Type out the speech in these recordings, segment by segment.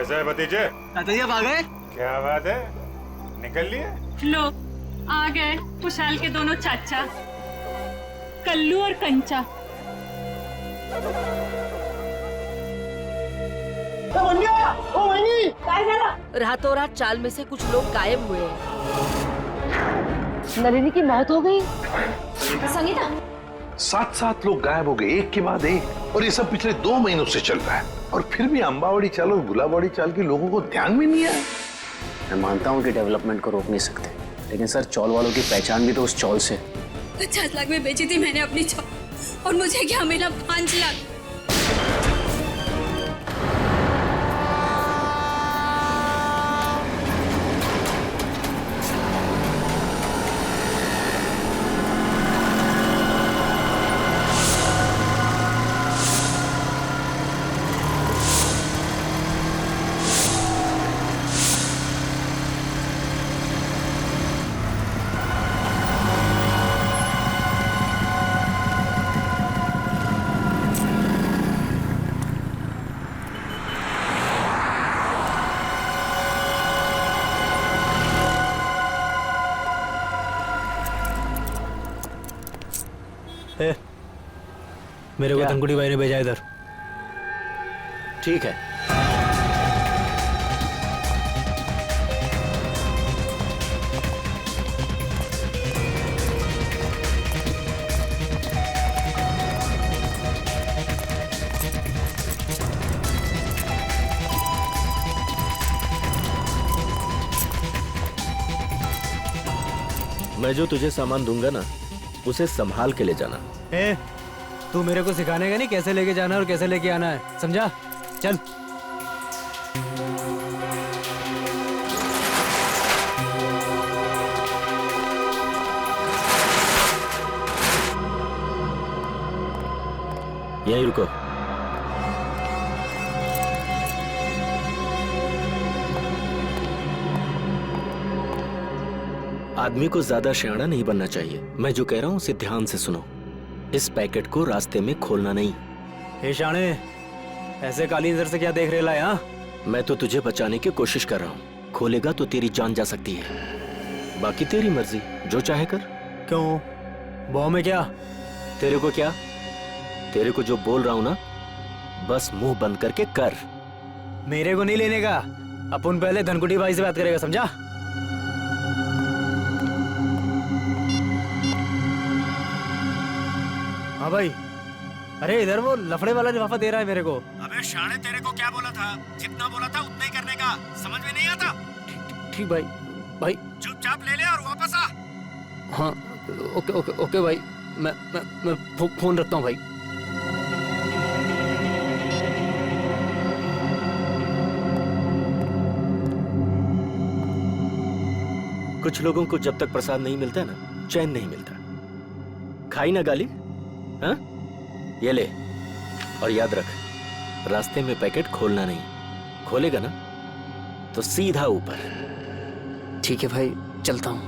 कैसा है भतीजे? तात्या आ गए? क्या बात है, निकल लिए? लो आ गए खुशहाल के दोनों चाचा, कल्लू और कंचा। रातों रात चाल में से कुछ लोग गायब हुए हैं। नलिनी की मौत हो गई। संगीता, 7 लोग गायब हो गए एक के बाद एक, और ये सब पिछले 2 महीनों से चल रहा है, और फिर भी अंबावड़ी चाल और गुलाबवाड़ी चाल के लोगों को ध्यान में नहीं आया। मैं मानता हूँ कि डेवलपमेंट को रोक नहीं सकते, लेकिन सर चौल वालों की पहचान भी तो उस चौल से। 50 लाख में बेची थी मैंने अपनी चौल, और मुझे क्या मिला? 5 लाख। मेरे को धनकुटी भाई ने भेजा इधर। ठीक है, मैं जो तुझे सामान दूंगा ना, उसे संभाल के ले जाना। तू मेरे को सिखाने का नहीं कैसे लेके जाना और कैसे लेके आना है, समझा? चल। यहीं रुको। आदमी को ज्यादा शयाना नहीं बनना चाहिए। मैं जो कह रहा हूं उसे ध्यान से सुनो। इस पैकेट को रास्ते में खोलना नहीं। हे शाणे, ऐसे काली नजर से क्या देख रहे है? हाँ, मैं तो तुझे बचाने की कोशिश कर रहा हूँ। खोलेगा तो तेरी जान जा सकती है। बाकी तेरी मर्जी, जो चाहे कर। क्यों? बॉम्ब में क्या? तेरे को क्या? तेरे को जो बोल रहा हूँ ना, बस मुंह बंद करके कर। मेरे को नहीं लेने का। अपन पहले धनकुटी भाई से बात करेगा, समझा? हाँ भाई। अरे इधर वो लफड़े वाला लिफाफा दे रहा है मेरे को। अबे शाणे, तेरे को क्या बोला था? जितना बोला था उतना ही करने का। समझ में नहीं आता? ठीक भाई। भाई चुपचाप ले ले और वापस आ। हाँ, ओके ओके ओके भाई। मैं फोन रखता हूँ भाई। कुछ लोगों को जब तक प्रसाद नहीं मिलता ना, चैन नहीं मिलता। खाई ना गाली? हाँ? ये ले, और याद रख, रास्ते में पैकेट खोलना नहीं। खोलेगा ना तो सीधा ऊपर। ठीक है भाई, चलता हूँ।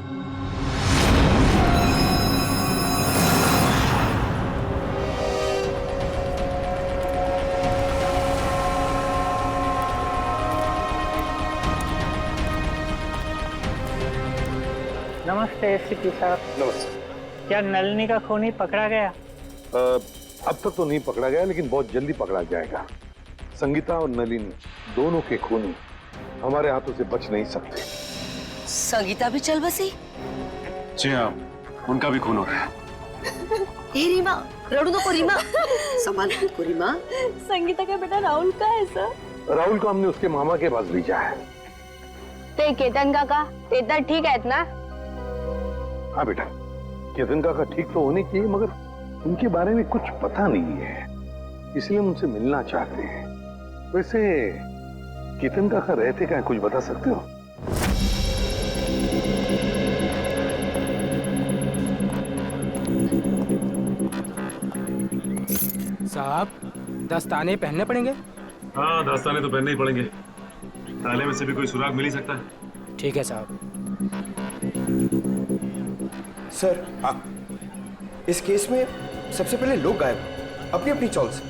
नमस्ते एसपी साहब। नमस्ते। क्या नलिनी का खूनी पकड़ा गया? अब तक तो नहीं पकड़ा गया, लेकिन बहुत जल्दी पकड़ा जाएगा। संगीता और नलिनी दोनों के खूनी हमारे हाथों से बच नहीं सकते। संगीता भी चल बसी? जी हाँ, उनका भी खून हो रहा है। ए रीमा, रड़ू नको रीमा। संभाल को रीमा। संगीता का बेटा राहुल का है सर? राहुल को हमने उसके मामा के पास भेजा है। ते केतन काका, ते तर ठीक आहेत ना? हाँ बेटा, केतन काका ठीक तो होने चाहिए, मगर उनके बारे में कुछ पता नहीं है, इसलिए हम उनसे मिलना चाहते हैं। वैसे केतन काका रहते कहाँ, कुछ बता सकते हो? साहब, दस्ताने पहनने पड़ेंगे? हाँ, दस्ताने तो पहनने ही पड़ेंगे। ताले में से भी कोई सुराग मिल ही सकता है। ठीक है साहब। सर, इस केस में सबसे पहले लोग गायब अपनी अपनी चॉल से।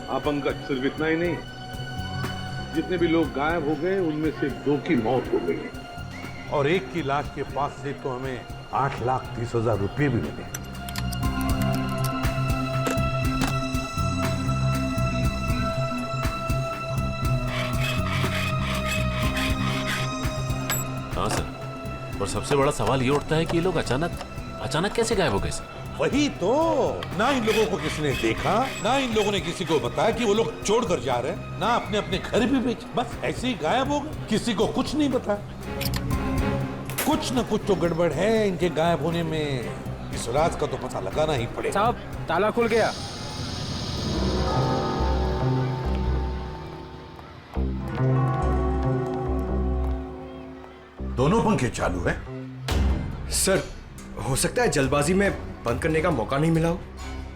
हाँ पंकज, सिर्फ इतना ही नहीं, जितने भी लोग गायब हो गए उनमें से 2 की मौत हो गई और एक की लाश के पास से तो हमें 8,30,000 रुपये भी मिले। हाँ सर, और सबसे बड़ा सवाल ये उठता है कि ये लोग अचानक कैसे गायब हो गए सर? वही तो, ना इन लोगों को किसी ने देखा, ना इन लोगों ने किसी को बताया कि वो लोग छोड़कर जा रहे हैं, ना अपने अपने घर भी बेच, बस ऐसे ही गायब हो गए, किसी को कुछ नहीं बताया। कुछ न कुछ तो गड़बड़ है इनके गायब होने में, इस राज का तो पता लगाना ही पड़ेगा। साहब ताला खुल गया। दोनों पंखे चालू है। सर, हो सकता है जल्दबाजी में बंद करने का मौका नहीं मिला हो।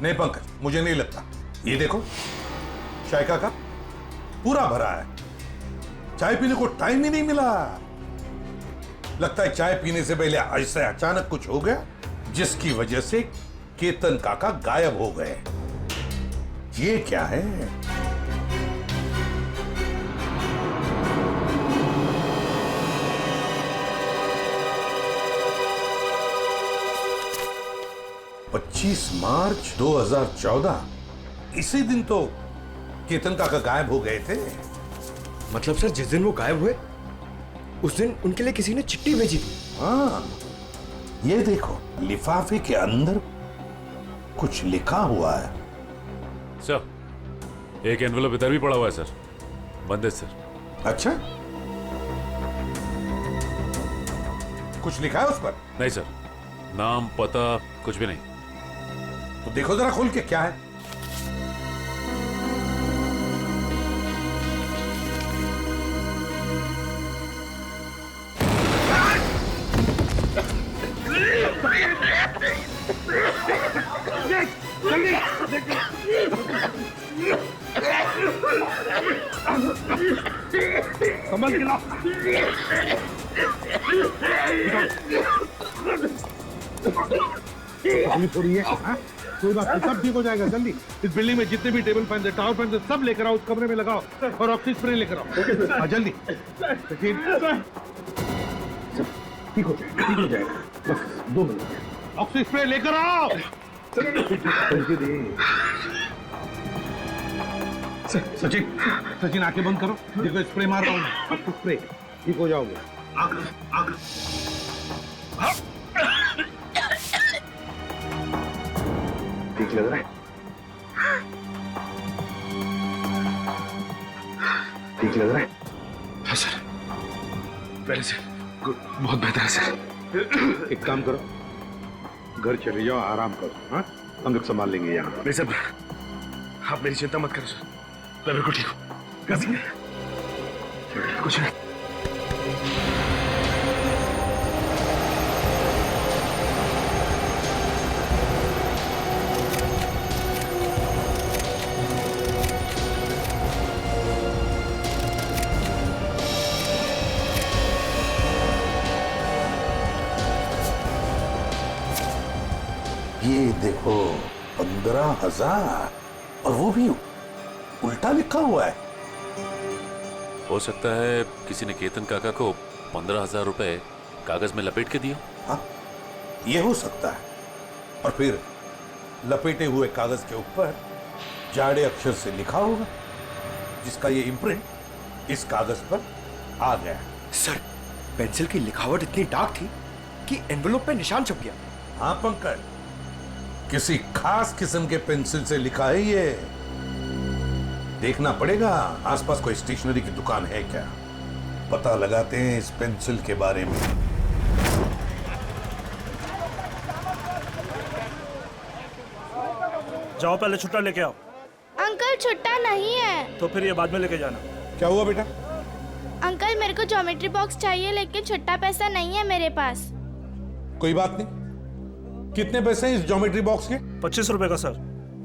नहीं पंकज, मुझे नहीं लगता। ये देखो, चाय का कप पूरा भरा है, चाय पीने को टाइम ही नहीं मिला। लगता है चाय पीने से पहले ऐसे अचानक कुछ हो गया जिसकी वजह से केतन काका गायब हो गए। ये क्या है? मार्च 2014, इसी दिन तो केतन काका गायब हो गए थे। मतलब सर, जिस दिन वो गायब हुए उस दिन उनके लिए किसी ने चिट्ठी भेजी थी। हाँ, ये देखो, लिफाफे के अंदर कुछ लिखा हुआ है। सर, एक एनवेलप इधर भी पड़ा हुआ है सर, बंद है सर। अच्छा, कुछ लिखा है उस पर? नहीं सर, नाम पता कुछ भी नहीं। तो देखो जरा खोल के, क्या है? संभल के लाओ। तकलीफ हो रही है? हाँ? कोई बात नहीं, सब ठीक हो जाएगा जल्दी। इस बिल्डिंग में जितने भी टेबल फैन, टावर फैन, सब लेकर आओ, उस कमरे में लगाओ और ऑक्सीजन स्प्रे लेकर आओ। हाँ, जल्दी। ठीक हो जाएगा, ठीक हो जाएगा, बस 2 मिनट। ऑक्सीजन स्प्रे लेकर आओ। सचिन आंखें बंद करो, देखो स्प्रे मार रहा हूँ, आपको स्प्रे, ठीक हो जाओगे। ठीक लग रहा है? ठीक लग रहा है? हाँ सर, पहले से बहुत बेहतर है सर। एक काम करो, घर चले जाओ, आराम करो। हाँ, हम लोग संभाल लेंगे यहाँ। नहीं सर, आप मेरी चिंता मत करो सर, मैं बिल्कुल ठीक हूँ। कुछ नहीं। ये देखो, 15,000, और वो भी उल्टा लिखा हुआ है। हो सकता है किसी ने केतन काका को 15,000 रुपए कागज में लपेट के दिए। हाँ, ये हो सकता है। और फिर लपेटे हुए कागज के ऊपर जाड़े अक्षर से लिखा होगा, जिसका ये इम्प्रिंट इस कागज पर आ गया। सर, पेंसिल की लिखावट इतनी डार्क थी कि एनवेलप पे निशान छप गया। हाँ पंकज, किसी खास किस्म के पेंसिल से लिखा है ये। देखना पड़ेगा आसपास कोई स्टेशनरी की दुकान है क्या, पता लगाते हैं इस पेंसिल के बारे में। जाओ, पहले छुट्टा लेके आओ। अंकल छुट्टा नहीं है। तो फिर ये बाद में लेके जाना। क्या हुआ बेटा? अंकल मेरे को ज्योमेट्री बॉक्स चाहिए, लेकिन छुट्टा पैसा नहीं है मेरे पास। कोई बात नहीं, कितने पैसे हैं इस ज्योमेट्री बॉक्स के? 25 रुपए का सर।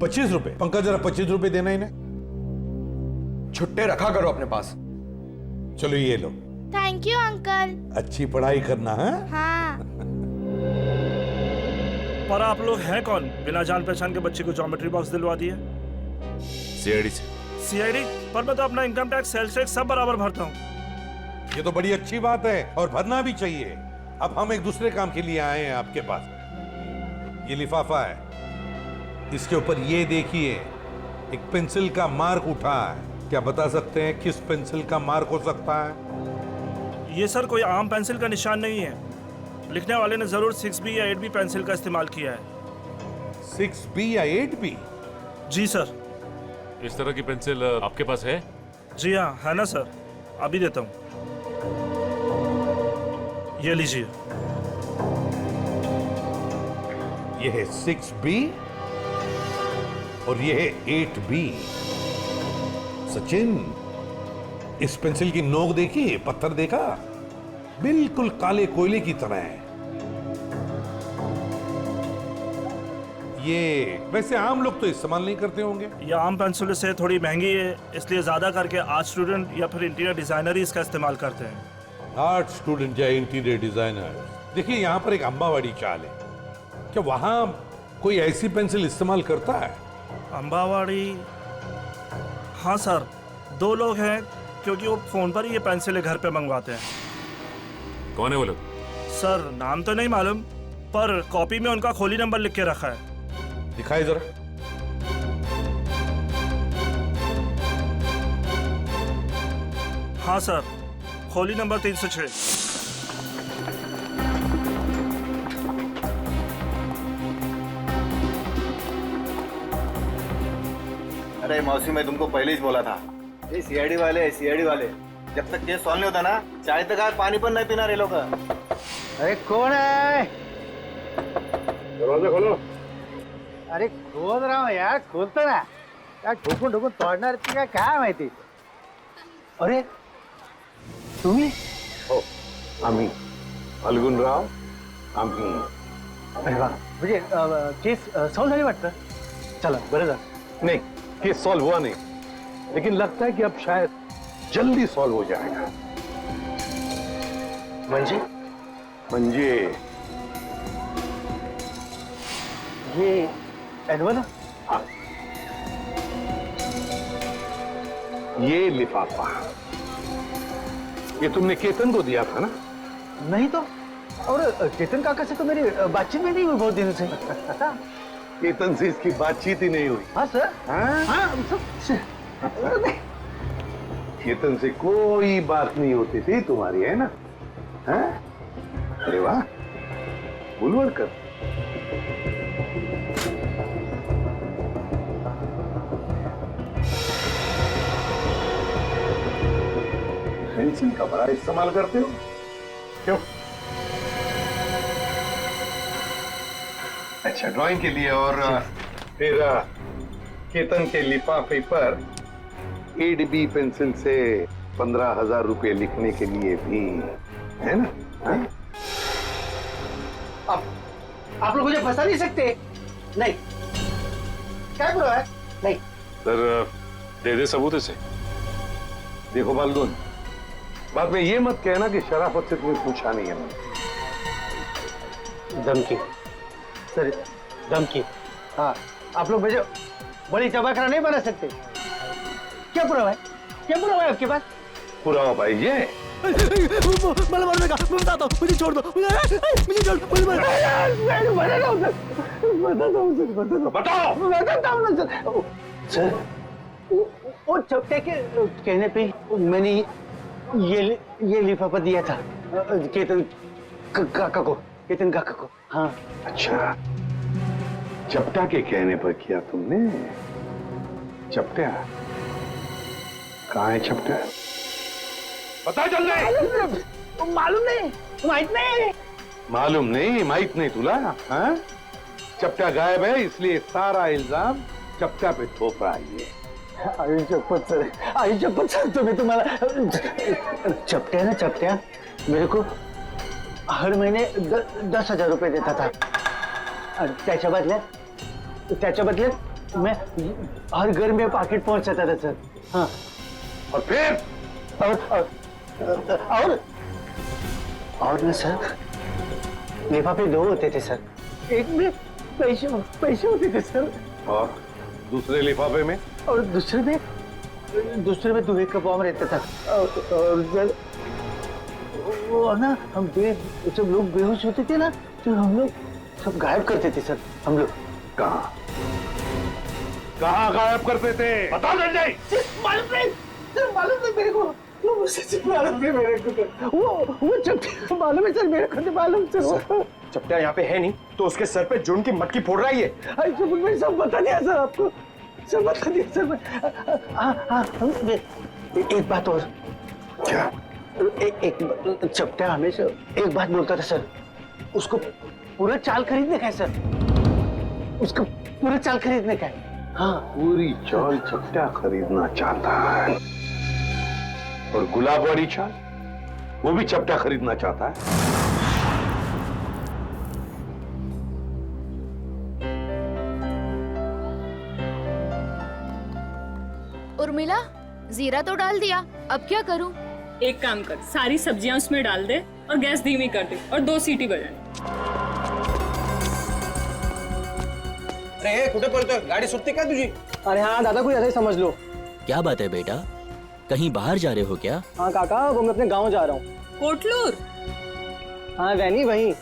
25 रुपए? पंकज, जरा 25 रुपए देना इन्हें। छुट्टे रखा करो अपने पास। चलो ये लो। Thank you uncle. अच्छी पढ़ाई करना है। हाँ। पर आप लोग हैं कौन, बिना जान पहचान के बच्चे को ज्योमेट्री बॉक्स दिलवा दिए? सीआईडी से। सीआईडी, पर मैं तो अपना इनकम टैक्स, सेल्स टैक्स सब बराबर भरता हूँ। ये तो बड़ी अच्छी बात है और भरना भी चाहिए। अब हम एक दूसरे काम के लिए आए हैं आपके पास। ये लिफाफा है, इसके ऊपर ये देखिए एक पेंसिल का मार्क उठा है। क्या बता सकते हैं किस पेंसिल का मार्क हो सकता है? ये सर कोई आम पेंसिल का निशान नहीं है। लिखने वाले ने जरूर 6B या 8B पेंसिल का इस्तेमाल किया है। 6B या 8B? जी सर। इस तरह की पेंसिल आपके पास है? जी हाँ, है ना सर, अभी देता हूँ। ये लीजिए। ये है 6B और ये है 8B। सचिन, इस पेंसिल की नोक देखी, पत्थर देखा, बिल्कुल काले कोयले की तरह है। ये वैसे आम लोग तो इस्तेमाल नहीं करते होंगे। ये आम पेंसिल से थोड़ी महंगी है, इसलिए ज्यादा करके आर्ट स्टूडेंट या फिर इंटीरियर डिजाइनर ही इसका इस्तेमाल करते हैं। आर्ट स्टूडेंट या इंटीरियर डिजाइनर। देखिए यहाँ पर एक अंबावाड़ी चाल है, क्या वहां कोई ऐसी पेंसिल इस्तेमाल करता है? अंबावाड़ी? हाँ सर, 2 लोग हैं, क्योंकि वो फोन पर ही ये पेंसिलें घर पे मंगवाते हैं। कौन है वो लोग? सर नाम तो नहीं मालूम, पर कॉपी में उनका खोली नंबर लिख के रखा है। दिखाई जरा। हाँ सर, खोली नंबर 306। अरे मौसी, मैं तुमको पहले ही बोला था, ये सीआईडी वाले जब तक केस सॉल्व नहीं होता ना, चाय तक आज पानी पर नहीं पीना रे लोग। अरे कौन है? दरवाजा खोलो। अरे खोल रहा हूँ यार, खोलतो ना यार। ठोकून ठोकून तोडणार ती काय माहिती। अरे तुम्ही? हो, आम्ही फाल्गुनराव, आम्ही। अरे वा, म्हणजे केस सॉल्व झाली वाटतं। चला बरं झालं। नहीं, केस सॉल्व हुआ नहीं, लेकिन लगता है कि अब शायद जल्दी सॉल्व हो जाएगा। म्हणजे ये एनवल? हाँ, ये लिफाफा ये तुमने केतन को दिया था ना? नहीं तो, और केतन काका से तो मेरी बातचीत भी नहीं हुई बहुत दिनों से। केतन से इसकी बातचीत ही नहीं हुई? हाँ सर। हाँ केतन से कोई बात नहीं होती थी तुम्हारी, है ना? हाँ? अरे वाह, बुलवड़कर। पेंसिल का बड़ा इस्तेमाल करते हो क्यों? अच्छा, ड्राइंग के लिए। और फिर केतन के लिफाफे पर 8B पेंसिल से 15,000 रुपए लिखने के लिए भी, है ना? हाँ? आप लोग मुझे फंसा नहीं सकते। नहीं, क्या बुरा है? नहीं सर, दे दे सबूत इसे। देखो फाल्गुन, बाद में ये मत कहना कि शराफत से तुम्हें पूछा नहीं है मैंने। धमकी सर, धमकी। हाँ, आप लोग मुझे बड़ी चबाकरा नहीं बना सकते। क्या पुरावा है? क्या पुरावा है आपके पास? पुरावा भाई ये मला मारने का, मैं बताता हूँ, मुझे छोड़ दो, मुझे छोड़ दो, बताओ। सर, वो चपटे के कहने पे मैंने ये लिफाफा दिया था केतन काका को। हाँ। अच्छा, चपटा के कहने पर किया तुमने? चपटा कहाँ है? चपटा पता चल रहा? मालूम नहीं, माहित नहीं। मालूम नहीं, माहित नहीं तुला? हाँ? चपटा गायब है, इसलिए सारा इल्जाम चपटा पे थोप रहा है ये। आई चप्पत सर, तुम्हें तुम्हारा चपटा मेरे को हर महीने 10,000 रुपए देता था। त्याच्या बदल्यात मैं हर घर में पाकिट पहुंचाता था सर। हाँ, और फिर और ना सर, लिफाफे 2 होते थे सर। एक में पैसे होते थे सर, और दूसरे लिफाफे में? और दूसरे में दूसरे में दुहे का बॉम्ब रहता था और जब वो ना हम जब लोग बेहोश होते थे ना तो हम लोग सब गायब करते थे सर। हम लोग कहाँ गायब करते थे? बता दे। मालूम नहीं मेरे को। वो सच मालूम नहीं मेरे को। वो चपटा मालूम है सर मेरे को। मालूम सर चपटा यहाँ पे है नहीं तो उसके सर पे जुन की मटकी फोड़ रहा है ये। मैंने सब बता दिया सर आपको। सब बता दिया सर मैं। एक बात और। क्या? एक चपटा हमेशा एक बात बोलता था सर। उसको पूरा चाल खरीदने का है सर। उसको पूरा चाल खरीदने का है। हाँ पूरी चाल चपटा खरीदना चाहता है और गुलाब वाली चाल वो भी चपटा खरीदना चाहता है। उर्मिला, जीरा तो डाल दिया, अब क्या करूं? एक काम कर, सारी सब्जियां उसमें डाल दे और गैस धीमी कर दे और 2 सीटी बजाए। अरे कुठे पळतोय? गाडी सुटते का तुझी? अरे हाँ दादा कोई ऐसा ही समझ लो। क्या बात है बेटा, कहीं बाहर जा रहे हो क्या? हाँ काका वो मैं अपने गांव जा रहा हूँ। कोटलूर? हाँ वैनी वहीं।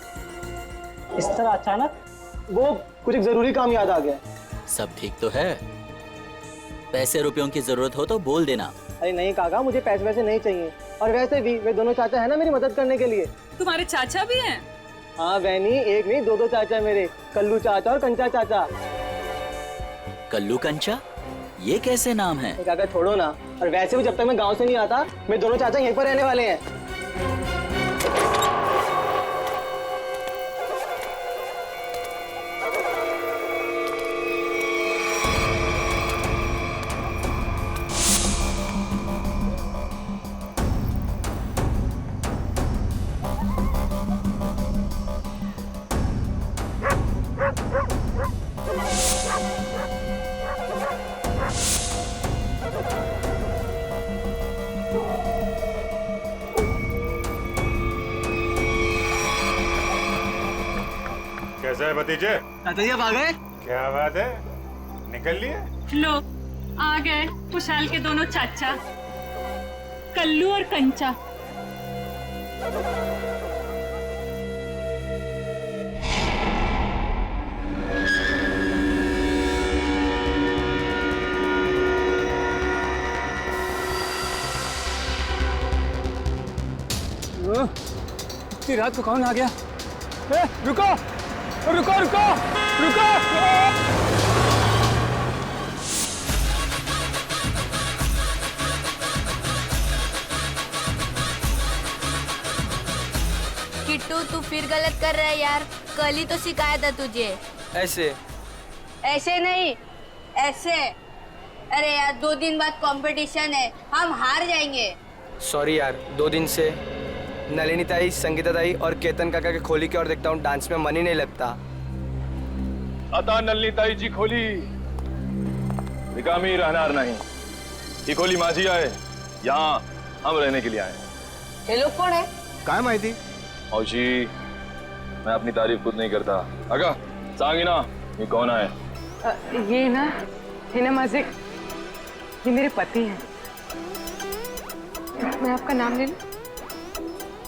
इस तरह अचानक वो कुछ एक जरूरी काम याद आ गया। सब ठीक तो है? पैसे रुपयों की जरूरत हो तो बोल देना। अरे नहीं काका मुझे पैसे वैसे नहीं चाहिए और वैसे भी वे दोनों चाचा है ना मेरी मदद करने के लिए। तुम्हारे चाचा भी हैं? हाँ वैनी एक नहीं दो चाचा मेरे, कल्लू चाचा और कंचा चाचा। कल्लू कंचा, ये कैसे नाम है? काका छोड़ो ना। और वैसे भी जब तक मैं गांव से नहीं आता मेरे दोनों चाचा यहीं पर रहने वाले हैं। कैसा है भतीजे? चाचा आ गए? क्या बात है, निकल लिए? लो आ गए खुशहाल के दोनों चाचा, कल्लू और कंचा। इतनी रात को कौन आ गया? रुको रुको रुको रुको। किट्टू तू फिर गलत कर रहा है यार, कल ही तो सिखाया था तुझे। ऐसे ऐसे नहीं, ऐसे। अरे यार 2 दिन बाद कंपटीशन है, हम हार जाएंगे। सॉरी यार, 2 दिन से नलिनी ताई, संगीता ताई और केतन काका के खोली की ओर देखता हूँ, डांस में मन ही नहीं लगता। आता नलिनी ताई जी खोली निकामी रहनार नहीं, ये खोली माझी आहे, यहाँ हम रहने के लिए आए। ये लोग कौन है? काय माहिती? औशी मैं अपनी तारीफ खुद नहीं करता, अगा सांगी ना ये कौन है? ये ना माझे, ये मेरे पति हैं। मैं आपका नाम ले लूं?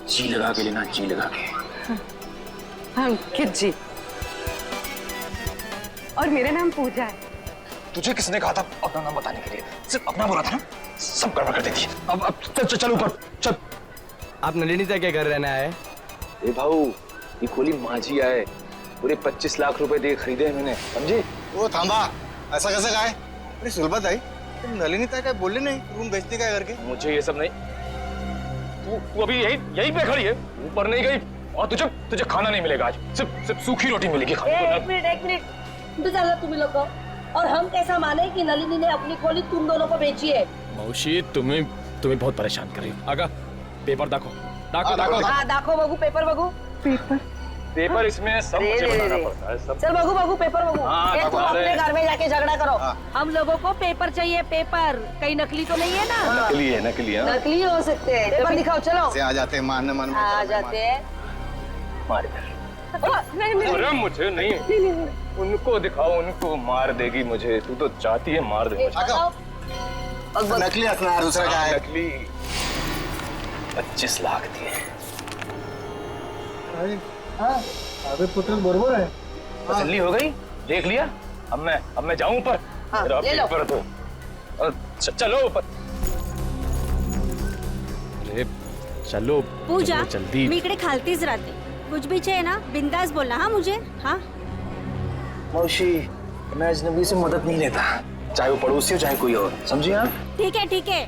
जी लगा के लेना, जी लगा के। हाँ अंकित जी, और मेरा नाम पूजा है। तुझे किसने कहा था अपना नाम बताने के लिए? सिर्फ अपना बोला था ना, सब गड़बड़ कर देती है। अब चल ऊपर चल। आप नलिनी ताई के घर रहना है? ए भाऊ ये खोली माझी आहे, पूरे 25 लाख रुपए दे खरीदे मैंने, समझे? वो थांबा, ऐसा कैसे कहा है? अरे सुलभा ताई, तुम नलिनी ताई का बोले नहीं रूम बेचने का करके? मुझे ये सब नहीं, तू अभी यही पे खड़ी है, ऊपर नहीं गई और तुझे खाना नहीं मिलेगा आज, सिर्फ सूखी रोटी मिलेगी खाने को। एक मिनट चलो तुम लोग को। और हम कैसा माने कि नलिनी ने अपनी खोली तुम दोनों को बेची है? मौसी तुम्हें बहुत परेशान कर रही हो। आगा पेपर दाखो दाखो बगू, पेपर बगू। पेपर इसमें सब मुझे बनाना पड़ता है सब। चल बगू पेपर बगू। तुम अपने घर में जाके झगड़ा करो। हम लोगों को पेपर चाहिए, पेपर। कहीं नकली तो नहीं है ना? नकली है, नकली हो सकते हैं। पेपर दिखाओ चलो। आ जाते हैं मारने मन में आ जाते हैं। अरे मुझे नहीं, उनको दिखाओ, उनको मार देगी मुझे। तू तो चाहती है मार दे मुझे। नकली हंसना, दूसरा क्या है? नकली 25 लाख दिए। अबे पुत्र बरोबर है। तसल्ली हो गई? देख लिया? अब मैं जाऊं ऊपर? मेरा पेपर तो चलो ऊपर। अरे चलो पूजा, जल्दी। मी इकडे खालतीच राहते. कुछ भी चाहिए ना बिंदास बोलना. हाँ मुझे. हाँ मौसी, मैं अजनबी से मदद नहीं लेता, चाहे वो पड़ोसी हो चाहे कोई और, समझिए आप? ठीक है ठीक है.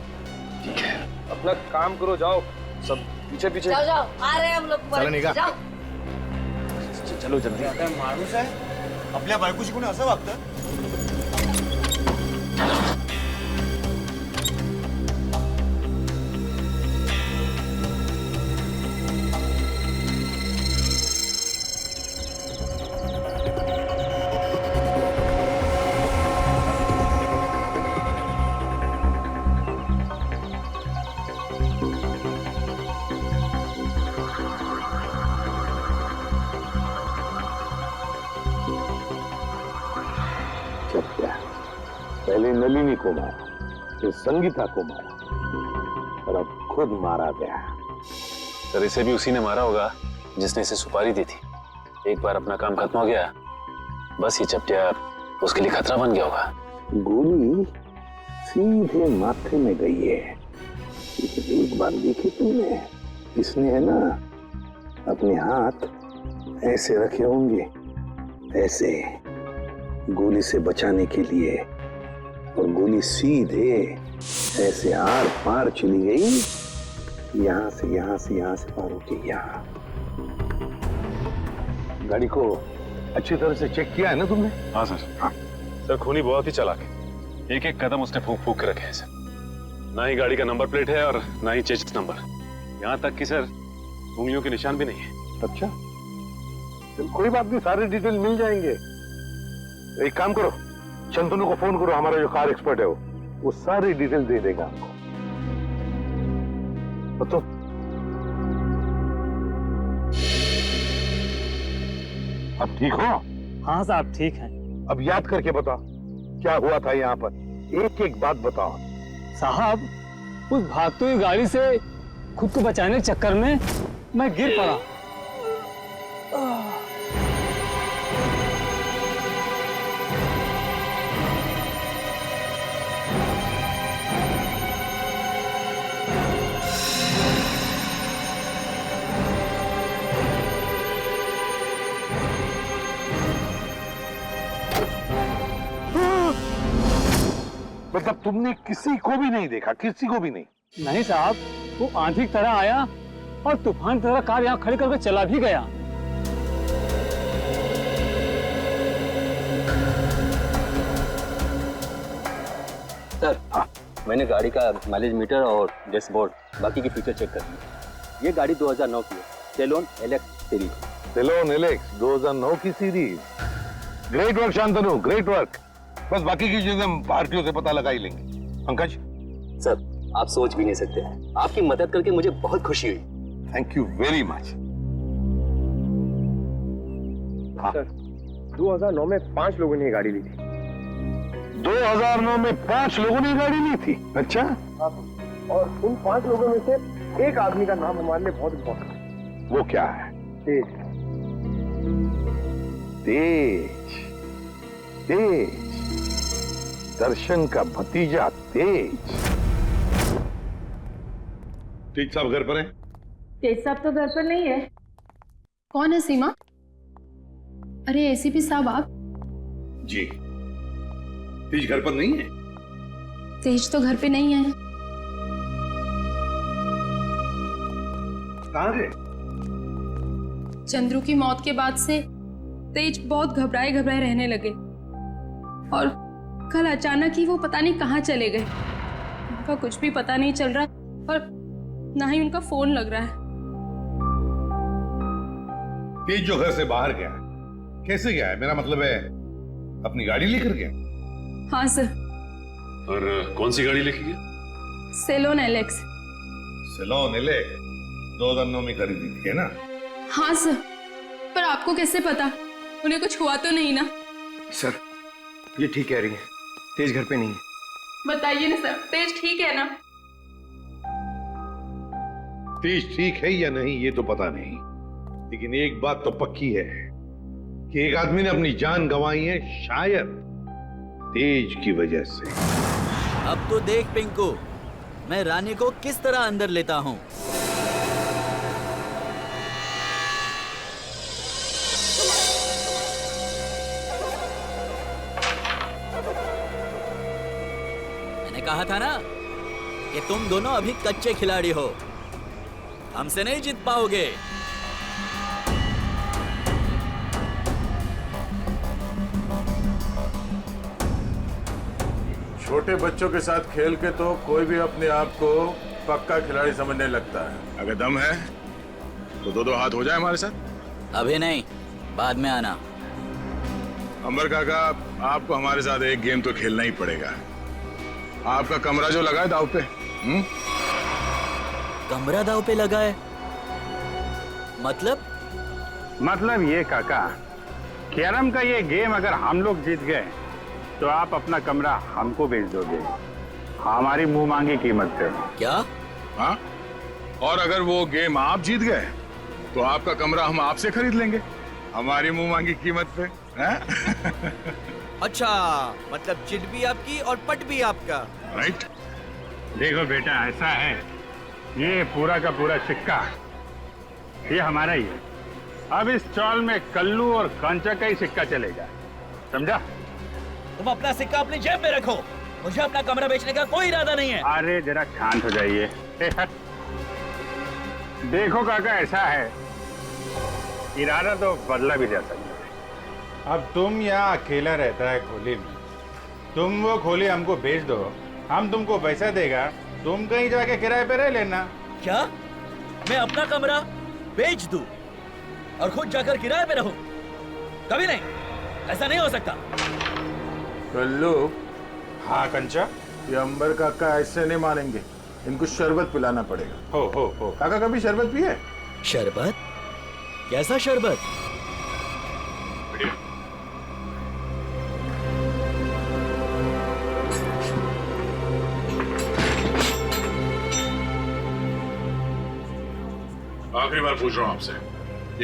ठीक है, अपना काम करो, जाओ सब पीछे पीछे। जाओ जाओ, आ रहे हैं हम लोग. चलो निका. जाओ. चलो जल्दी. माणूस आहे आपल्या बायकोशी कोणी असं वागतं? पहले नलिनी को मारा, फिर संगीता को मारा और अब खुद मारा गया। सर इसे भी उसी ने मारा होगा जिसने इसे सुपारी दी थी। एक बार अपना काम खत्म हो गया, बस ये चपटिया उसके लिए खतरा बन गया होगा। गोली सीधे माथे में गई है। एक बार देखी तुमने, इसने है ना अपने हाथ ऐसे रखे होंगे, ऐसे गोली से बचाने के लिए, और गोली सीधे ऐसे आर पार चली गई, यहां से पार होके यहाँ। गाड़ी को अच्छी तरह से चेक किया है ना तुमने? हाँ सर। हाँ सर खूनी बहुत ही चालाक है, एक एक कदम उसने फूक फूक के रखे हैं सर। ना ही गाड़ी का नंबर प्लेट है और ना ही चेसिस नंबर, यहाँ तक कि सर उंगलियों के निशान भी नहीं है। अच्छा चल कोई बात नहीं, सारे डिटेल मिल जाएंगे। एक काम करो, शंतनु को फोन करो, हमारा जो कार एक्सपर्ट है वो सारी डिटेल दे देगा आपको। तो अब ठीक हो? हाँ साहब ठीक है। अब याद करके बताओ क्या हुआ था यहाँ पर, एक एक बात बताओ। साहब उस भागती हुई गाड़ी से खुद को बचाने के चक्कर में मैं गिर पड़ा। मतलब तुमने किसी को भी नहीं देखा? किसी को भी नहीं? नहीं साहब, वो आंधी की तरह आया और तूफान की तरह कार यहाँ खड़ी करके चला भी गया। सर मैंने गाड़ी का माइलेज मीटर और डैशबोर्ड बाकी के फीचर चेक कर लिए। ये गाड़ी 2009 की है, सेलोन एलेक्स सीरीज। सेलोन एलेक्स 2009 की series. Great work Shantanu, great work. बस बाकी की चीजें हम भारतीयों से पता लगा ही लेंगे। पंकज सर आप सोच भी नहीं सकते, आपकी मदद करके मुझे बहुत खुशी हुई। Thank you very much. Sir 2009 में 5 लोगों ने ये गाड़ी ली थी। 2009 में 5 लोगों ने गाड़ी ली थी? अच्छा। और उन 5 लोगों में से एक आदमी का नाम हमारे लिए बहुत इम्पोर्टेंट है। वो क्या है? तेज। तेज, तेज, दर्शन का भतीजा तेज। तेज साहब घर पर हैं? तेज साहब तो घर पर नहीं है। कौन है सीमा? अरे एसीपी साहब आप? जी। तेज घर पर नहीं है? तेज तो घर पे नहीं है। कहाँ गए? चंद्रू की मौत के बाद से तेज बहुत घबराए घबराए रहने लगे और कल अचानक ही वो पता नहीं कहाँ चले गए। उनका कुछ भी पता नहीं चल रहा और ना ही उनका फोन लग रहा है। तेज जो घर से बाहर गया कैसे गया है? मेरा मतलब है अपनी गाड़ी लेकर गया? हाँ सर। और कौन सी गाड़ी लेके गया? Salon Alex. सेलोन एलेक्स 2009 में खरीदी थी, है ना? हाँ सर, पर आपको कैसे पता? उन्हें कुछ हुआ तो नहीं ना? सर ये ठीक कह रही है, तेज घर पे नहीं है। बताइए ना सर, तेज ठीक है ना? तेज ठीक है या नहीं ये तो पता नहीं, लेकिन एक बात तो पक्की है कि एक आदमी ने अपनी जान गंवाई है, शायद तेज की वजह से। अब तो देख पिंकू, मैं रानी को किस तरह अंदर लेता हूँ। मैंने कहा था ना कि तुम दोनों अभी कच्चे खिलाड़ी हो, हमसे नहीं जीत पाओगे। छोटे बच्चों के साथ खेल के तो कोई भी अपने आप को पक्का खिलाड़ी समझने लगता है। अगर दम है तो दो हाथ हो जाए हमारे साथ। अभी नहीं, बाद में आना। अंबर काका, आपको हमारे साथ एक गेम तो खेलना ही पड़ेगा। आपका कमरा जो लगा है दाव पे। कमरा दाव पे लगा है? मतलब ये काका, कैरम का ये गेम अगर हम लोग जीत गए तो आप अपना कमरा हमको बेच दोगे, हमारी मुंह मांगी कीमत पे। क्या? हाँ, और अगर वो गेम आप जीत गए तो आपका कमरा हम आपसे खरीद लेंगे, हमारी मुंह मांगी कीमत पे। अच्छा, मतलब चिट भी आपकी और पट भी आपका। राइट। देखो बेटा, ऐसा है, ये पूरा का पूरा सिक्का ये हमारा ही है। अब इस चौल में कल्लू और कांचा का ही सिक्का चलेगा, समझा? तुम अपना सिक्का अपनी जेब में रखो, मुझे अपना कमरा बेचने का कोई इरादा नहीं है। अरे जरा शांत हो जाइए। देखो काका, ऐसा है, इरादा तो बदला भी जा सकता है। अब तुम यहाँ अकेला रहता है खोली में, तुम वो खोली हमको बेच दो, हम तुमको पैसा देगा, तुम कहीं जाके किराए पे रह लेना। क्या मैं अपना कमरा बेच दूं और खुद जाकर किराए पे रहूं? कभी नहीं, ऐसा नहीं हो सकता। कल्लू। हाँ कंचा? ये अंबर काका ऐसे नहीं मानेंगे, इनको शरबत पिलाना पड़ेगा। हो काका, कभी शरबत पिए? शरबत? कैसा शरबत? आखिरी बार पूछ रहा हूं आपसे,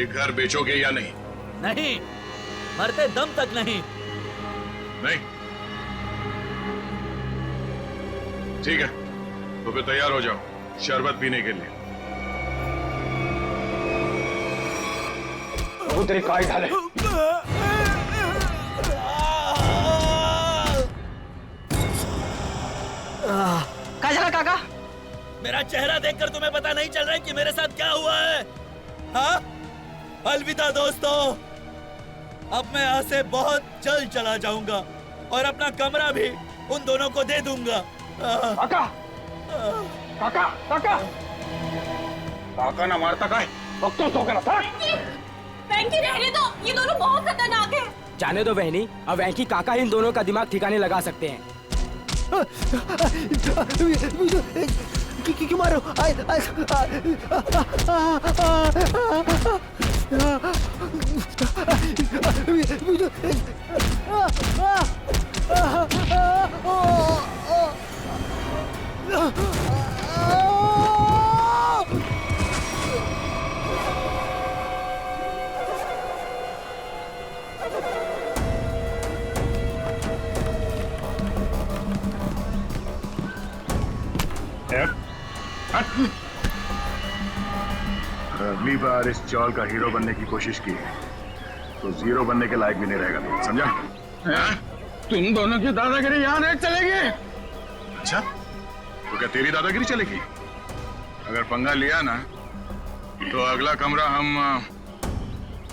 ये घर बेचोगे या नहीं? नहीं, मरते दम तक नहीं। नहीं? ठीक है, तो फिर तैयार हो जाओ शरबत पीने के लिए। वो तेरी काई ढाले। क्या चला काका? मेरा चेहरा देखकर तुम्हें पता नहीं चल रहा है कि मेरे साथ क्या हुआ है? हाँ? अलविदा दोस्तों, अब मैं यहाँ से बहुत जल्द चला जाऊंगा और अपना कमरा भी उन दोनों को दे दूंगा। काका, काका, काका, काका ना मारता का है, वक्तों तो करा था। वेंकी रहने दो, ये दोनों बहुत खतरनाक हैं। जाने दो बहनी, अब वेंकी काका इन दोनों का दिमाग ठिकाने लगा सकते हैं। क्यों मारो? अगली बार इस चौल का हीरो बनने की कोशिश की तो जीरो बनने के लायक भी नहीं रहेगा तू, समझा? तुम दोनों की दादागिरी यहाँ नहीं चलेगी। अच्छा, तो क्या तेरी दादागिरी चलेगी? अगर पंगा लिया ना तो अगला कमरा हम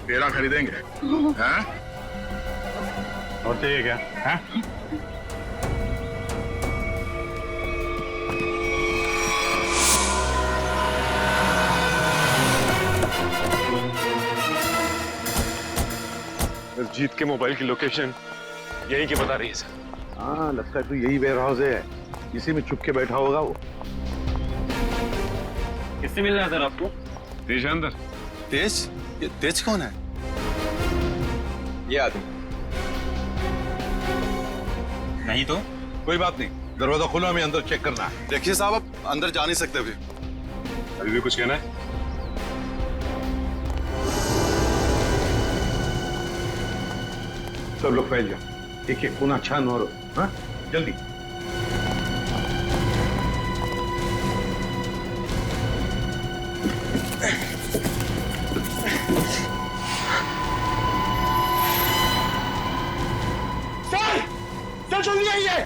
तेरा खरीदेंगे। हैं? और ठीक है, हैं? जीत के मोबाइल की लोकेशन यही की बता रही है सर। हाँ, लगता है तो यही वेयर हाउस है, इसी में छुप के बैठा होगा वो। किससे मिलना है सर आपको? तेज अंदर। तेज? ये तेज कौन है? ये आदमी। नहीं तो कोई बात नहीं, दरवाजा खोलो, हमें अंदर चेक करना है। देखिए साहब, आप अंदर जा नहीं सकते अभी। अभी भी कुछ कहना है? सब लोग फैल जाओ, एक एक पुनः छान और हाँ जल्दी। सर जल्दी आइए।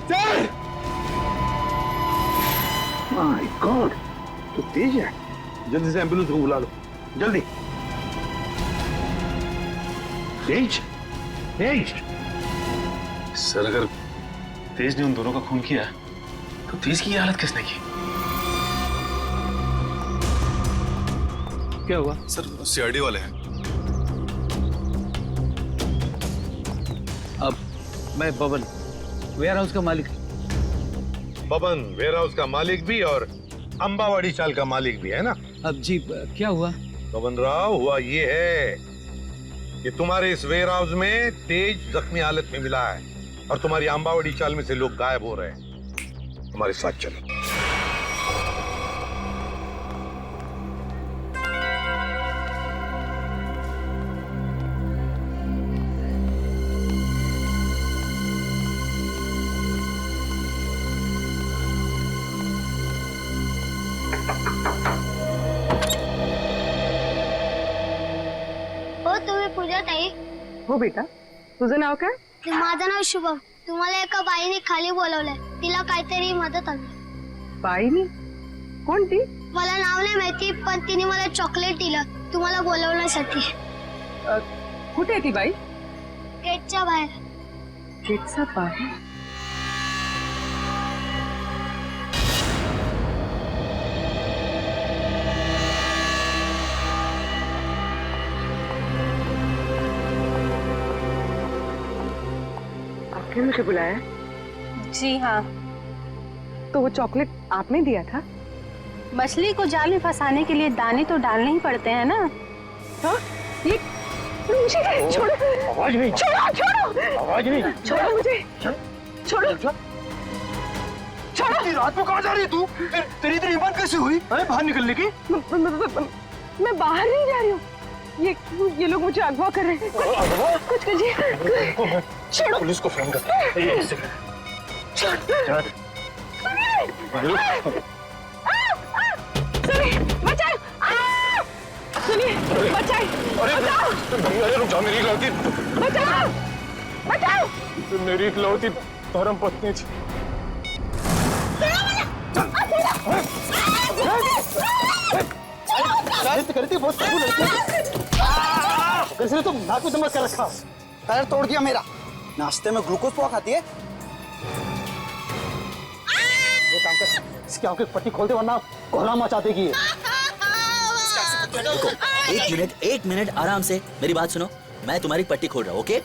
सर! माय गॉड, तो तेज है। जल्दी से एम्बुलेंस को बुला लो, जल्दी। तेज, तेज। सर अगर तेज ने उन दोनों का खून किया तो तेज की ये हालत किसने की? क्या हुआ? सर सीआईडी वाले हैं। अब मैं बबन, वेयर हाउस का मालिक। बबन वेयर हाउस का मालिक भी और अंबावाड़ी चाल का मालिक भी है ना? अब जी क्या हुआ? बबन राव, हुआ ये है कि तुम्हारे इस वेयर हाउस में तेज जख्मी हालत में मिला है और तुम्हारी अंबावाड़ी चाल में से लोग गायब हो रहे हैं। हमारे साथ चलो। पूजा ताई, हो बेटा, तुझं नाव काय? माझं नाव शुभम. तुम्हाला एका बाईने खाली बोलवलंय, तिला काहीतरी मदत हवी. बाईनी? कोणती? मला नाव नाही माहिती, पण तिने मला चॉकलेट दिलं तुम्हाला बोलवण्यासाठी. कुठे आहे ती बाई? गेटच्या बाहेर. गेटच्या बाहेर? आपने मुझे बुलाया? जी हाँ. तो वो चॉकलेट आपने दिया था? मछली को जाल में फंसाने के लिए दाने तो डालने ही पड़ते हैं ना. हाँ? ये मुझे छोड़ो. आवाज नहीं. छोड़ो छोड़ो. आवाज नहीं. छोड़ो मुझे. छोड़ो. छोड़ो. रात को कहाँ जा रही है तू? तेरी इतनी हिम्मत कैसे हुई? अरे बाहर निकलने की? मैं बाहर नहीं जा रही हूँ. ये लोग मुझे अगवा कर रहे हैं. कुछ कीजिए. छोड़ो. पुलिस को फोन कर. सुनिए, बचाओ. सुनिए, बचाओ. अरे रुक जाओ, मेरी गलती. बचाओ. बचाओ. मेरी इकलौती धर्म पत्नी थी. करती बहुत कबूल कैसे तुम नाक में चमक कर रखा. पैर तोड़ दिया मेरा. नाश्ते में ग्लूकोज पोहा खाती है. ये काम कर, इसकी आंखें पट्टी खोल दे वरना कोहरा मचा देगी. एक मिनट आराम से मेरी बात सुनो. मैं तुम्हारी पट्टी खोल रहा हूँ. ओके?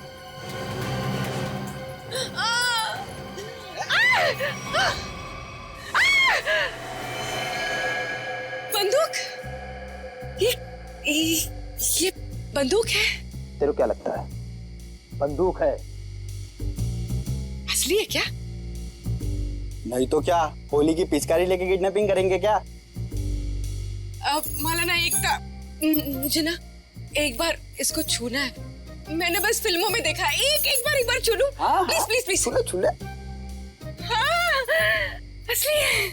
बंदूक? ये बंदूक है? तेरे को क्या लगता है? बंदूक है. असली है क्या? नहीं तो क्या, होली की पिचकारी लेके किडनैपिंग करेंगे क्या? अब मला ना मुझे ना एक बार इसको छूना है. मैंने बस फिल्मों में देखा. एक बार छू लूं. Please please please. छू ले. हाँ, असली है.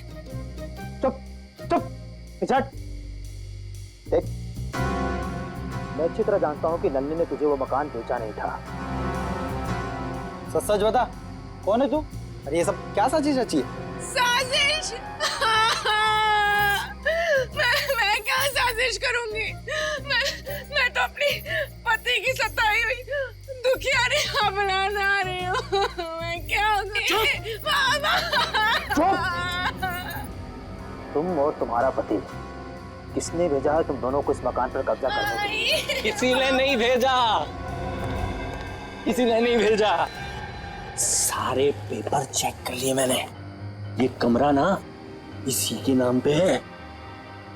चुप. पिछाट. देख, मैं अच्छी तरह जानता हूँ कि नन्नी ने तुझे वो मकान बेचा नहीं था. सच बता, कौन है तू? अरे ये सब क्या साजिश रची है? साजिश? मैं क्या साजिश करूंगी? मैं तो अपनी पति की सताई हुई दुखियारी अपनाना रही हूँ. मैं क्या होगी? तुम और तुम्हारा पति, किसने भेजा है तुम दोनों को इस मकान पर कब्जा करने के लिए? किसी ने नहीं भेजा. किसी ने नहीं भेजा. सारे पेपर चेक कर लिए मैंने. ये कमरा ना इसी के नाम पे है.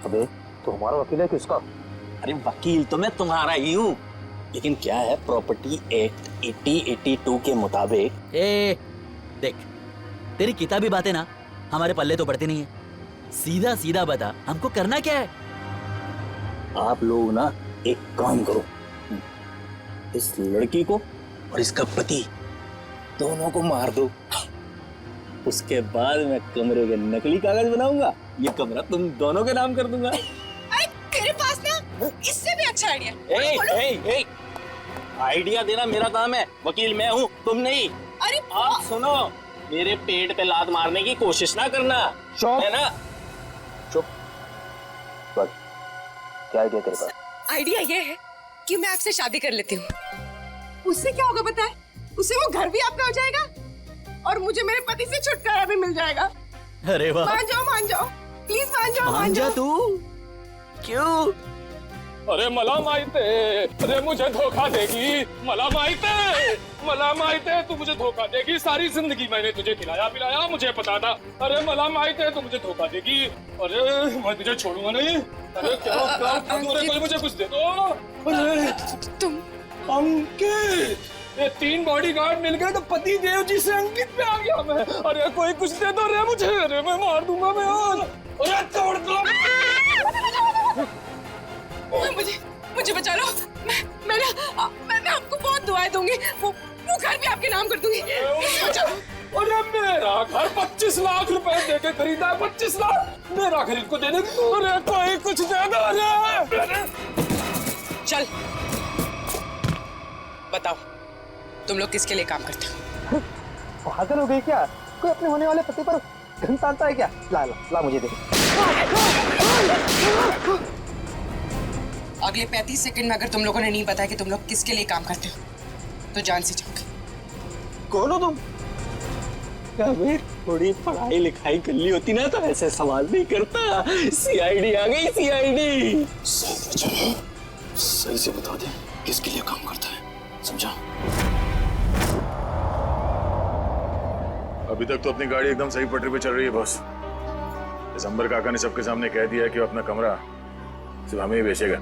अबे तो हमारा वकील है किसका? अरे वकील तो मैं तुम्हारा ही हूँ. लेकिन क्या है, प्रॉपर्टी एक्ट 8082 के मुताबिक। देख, तेरी किताबी बातें ना हमारे पल्ले तो पड़ती नहीं है। सीधा सीधा बता, हमको करना क्या है? आप लोग ना एक काम करो, इस लड़की को और इसका पति दोनों को मार दो। उसके बाद मैं कमरे के नकली कागज बनाऊंगा, ये कमरा तुम दोनों के नाम कर दूंगा। अरे तेरे पास ना इससे भी अच्छा आइडिया। आइडिया देना मेरा काम है, वकील मैं हूँ, तुम नहीं। अरे आप सुनो, मेरे पेट पे लात मारने की कोशिश ना करना, है ना? चुप। क्या आइडिया तेरे पास? आइडिया ये है कि मैं आपसे शादी कर लेती हूँ। उससे क्या होगा पता है? उससे वो घर भी आपका हो जाएगा और मुझे मेरे पति से छुटकारा भी मिल जाएगा। अरे वाह, मान जाओ, प्लीज मान जाओ। तू क्यों? अरे मला माहित है, अरे मुझे धोखा देगी। मला माहित है तू मुझे धोखा देगी। सारी जिंदगी मैंने तुझे खिलाया पिलाया, मुझे पता था। अरे मला माहित है तू मुझे धोखा देगी। अरे मैं तुझे छोड़ूंगा नहीं। अरे क्या कोई मुझे कुछ दे दो। अरे तुम अंकित, ये 3 बॉडीगार्ड मिल गए तो पति देव जी से अंकित पे आ गया मैं। अरे कोई कुछ दे दो रे मुझे, अरे मैं मार दूंगा मैं। अरे तोड़ दो मुझे बचा लो। मैं आपको बहुत दुआएं दूंगी। वो घर भी आपके नाम कर दूंगी। अरे मेरा घर 25 लाख रुपए देके खरीदा है, 25 लाख मेरा घर इनको दे दे। अरे कोई कुछ दे दो। अरे चल बताओ, तुम लोग किसके लिए काम करते हो? पागल हो गई क्या? कोई अपने होने वाले पति पर घन तानता है क्या? ला मुझे दे। अगले 35 सेकंड में अगर तुम लोगों ने नहीं बताया कि तुम लोग किसके लिए काम करते हो तो जान से जाओगे। कौन हो तुम? थोड़ी पढ़ाई लिखाई कर ली होती ना तो ऐसे सवाल नहीं करता। सीआईडी आ गई, सीआईडी। सही से बता दे किसके लिए काम करता है, समझा? अभी तक तो अपनी गाड़ी एकदम सही पटरी पे चल रही है बॉस। दिसंबर काका ने सबके सामने कह दिया कि वो अपना कमरा सिर्फ हमें ही बेचेगा।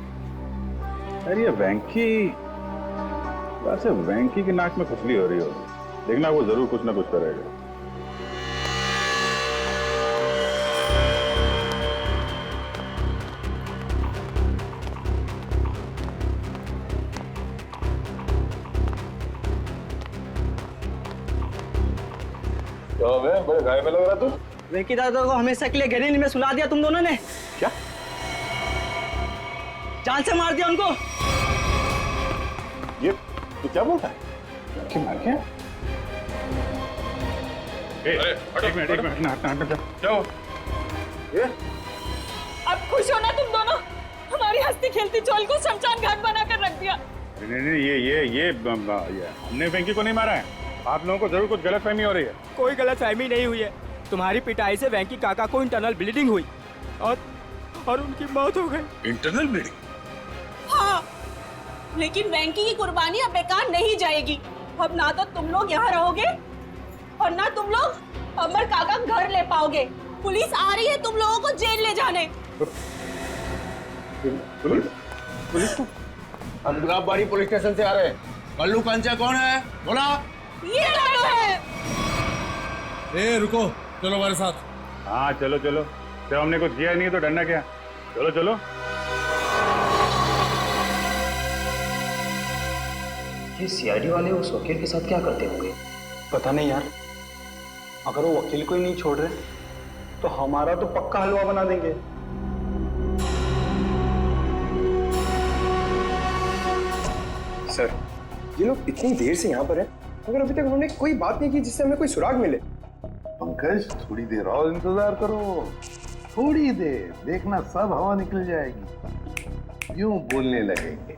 अरे ये वेंकी की नाक में खुजली हो रही हो, देखना वो जरूर कुछ ना कुछ करेगा। तो बड़े गाय में लग रहा तू। वेंकी दादा को हमेशा के लिए गहरी में सुला दिया तुम दोनों ने। क्या? जान से मार दिया उनको। ये तू क्या बोलता है? क्या मार क्या? एक मिनट क्या? ये अब खुश हो ना तुम दोनों? हमारी हंसती खेलती चोल को शमशान घाट बनाकर रख दिया। नहीं, ये हमने वेंकी को नहीं मारा है। आप लोगों को जरूर कुछ गलतफहमी हो रही है। कोई गलतफहमी नहीं हुई है। तुम्हारी पिटाई से वेंकी काका को इंटरनल ब्लीडिंग हुई और उनकी मौत हो गई। Internal bleeding? हाँ, लेकिन वेंकी की कुर्बानी अब बेकार नहीं जाएगी। अब ना तो तुम लोग यहाँ रहोगे और ना तुम लोग अमर काका घर ले पाओगे। पुलिस आ रही है तुम लोगों को जेल ले जाने। पुलिस को? हम गुलाबबाड़ी पुलिस स्टेशन से आ रहे हैं। कल्लू कंचा कौन है? बोला। ये लालू है। ए रुको, चलो हमारे साथ। हाँ चलो चलो, जब हमने कुछ किया नहीं तो डरना क्या? चलो चलो। ये सीआईडी वाले उस वकील के साथ क्या करते होंगे? पता नहीं यार। अगर वो वकील को ही नहीं छोड़ रहे तो हमारा तो पक्का हलवा बना देंगे। सर, ये लोग इतनी देर से यहाँ पर हैं, मगर अभी तक उन्होंने कोई बात नहीं की जिससे हमें कोई सुराग मिले। पंकज, थोड़ी देर और इंतजार करो, थोड़ी देर, देखना सब हवा निकल जाएगी, यूं बोलने लगेंगे।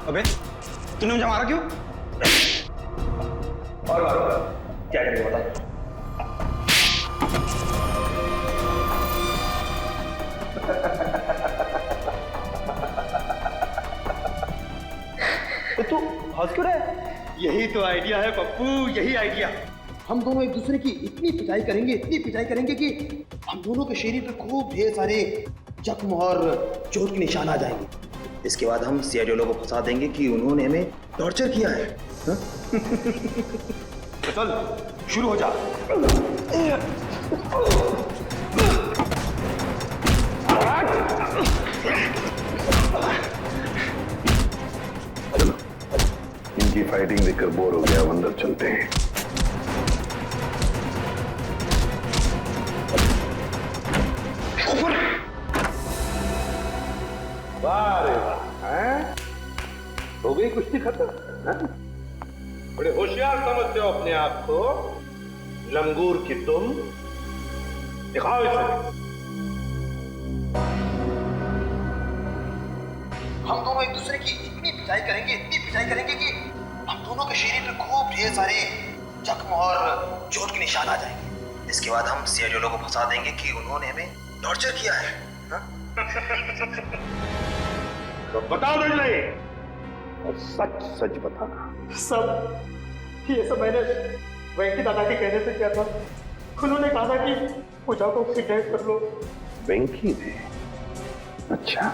अबे तूने मुझे मारा क्यों? और क्या करेंगे बता? तू हंस क्यों रहा है? यही तो आइडिया है पप्पू, यही आइडिया। हम दोनों एक दूसरे की इतनी पिटाई करेंगे कि हम दोनों के शरीर पे खूब ढेर सारे जख्म और चोट के निशान आ जाएंगे। इसके बाद हम सीआईडी वालों को फंसा देंगे कि उन्होंने हमें टॉर्चर किया है। तो चल शुरू हो जा। चलो, इनकी फाइटिंग देखकर बोर हो गया, अंदर चलते हैं। वाह रे वाह, हैं? हो गई कुश्ती खत्म। बड़े होशियार समझते हो अपने आप को, लंगूर की तुम। दिखाओ इसे। हम दोनों एक दूसरे की इतनी पिटाई करेंगे कि हम दोनों के शरीर पे खूब ढेर सारे जख्म और चोट के निशान आ जाएंगे। इसके बाद हम सीआईडी वालों को फंसा देंगे कि उन्होंने हमें टॉर्चर किया है। तो बताओ नहीं, और सच सच बताना। सब ये सब मैंने वेंकी दादा के कहने से किया था। उन्होंने कहा था कि पूजा को शिकायत कर लो। वेंकी ने? अच्छा,